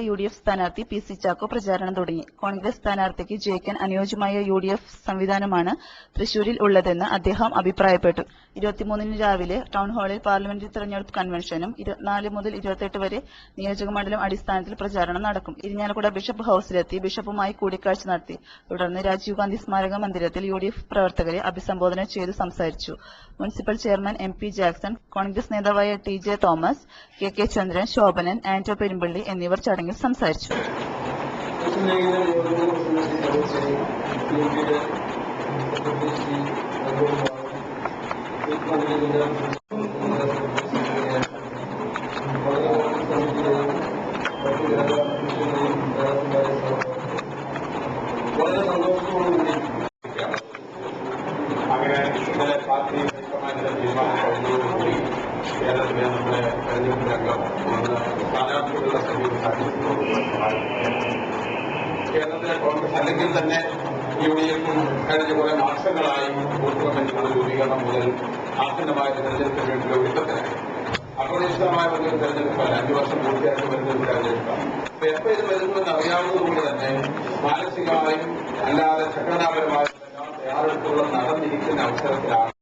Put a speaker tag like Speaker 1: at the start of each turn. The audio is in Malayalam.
Speaker 1: UDF സ്ഥാനാർത്ഥി PC ചാക്കോ പ്രചാരണം തുടങ്ങി. കോൺഗ്രസ് സ്ഥാനാർത്ഥിക്ക് ജയിക്കാൻ അനുയോജ്യമായ UDF സംവിധാനമാണ് തൃശൂരിൽ ഉള്ളതെന്ന് അദ്ദേഹം അഭിപ്രായപ്പെട്ടു. 23-ന് രാവിലെ ടൗൺ ഹാളിൽ പാർലമെന്ററി തെരഞ്ഞെടുപ്പ് കൺവെൻഷനും 24 മുതൽ 28 വരെ നിയോജകമണ്ഡലം അടിസ്ഥാനത്തിൽ പ്രചാരണം നടക്കും. ഇരിഞ്ഞാലക്കുട ബിഷപ്പ് ഹൌസിലെത്തി ബിഷപ്പുമായി കൂടിക്കാഴ്ച നടത്തി. തുടർന്ന് രാജീവ് ഗാന്ധി സ്മാരക മന്ദിരത്തിൽ UDF പ്രവർത്തകരെ അഭിസംബോധന ചെയ്തു സംസാരിച്ചു. Municipal chairman MP Jackson, Congress നേതാവായ TJ തോമസ്, KK ചന്ദ്രൻ, ശോഭനൻ, ആന്റോ പെരുമ്പള്ളി എന്നിവർ ചടങ്ങിൽ സംസാരിച്ചു.
Speaker 2: വളരെ സന്തോഷത്തോടുകൂടി അങ്ങനെ ഇന്നലെ പാർട്ടി ഹൈക്കമാൻഡിന്റെ തീരുമാനം കഴിഞ്ഞതോടുകൂടി കേരളത്തിലെ നമ്മുടെ തെരഞ്ഞെടുപ്പ് രംഗം സ്ഥാനാർത്ഥികളുടെ കേരളത്തിലെ കോൺഗ്രസ് അല്ലെങ്കിൽ തന്നെ UDF കഴിഞ്ഞ കുറെ മാസങ്ങളായി ബൂത്ത് കമ്മിറ്റികളുടെ രൂപീകരണം മുതൽ ആസന്നമായ തെരഞ്ഞെടുപ്പിന് വേണ്ടിയുള്ള ഒരുക്കത്തിനായി അപ്രതീക്ഷിതമായ ഒരു തെരഞ്ഞെടുപ്പല്ല. 5 വർഷം പൂർത്തിയാക്കി വരുന്ന ഒരു തെരഞ്ഞെടുപ്പാണ്. എപ്പോൾ ഇത് വരുന്നുവെന്ന് അറിയാവുന്നതുകൊണ്ട് തന്നെ മാനസികമായും അല്ലാതെ സംഘടനാപരമായും തയ്യാറെടുപ്പുകൾ നടന്നിരിക്കുന്ന അവസരത്തിലാണ്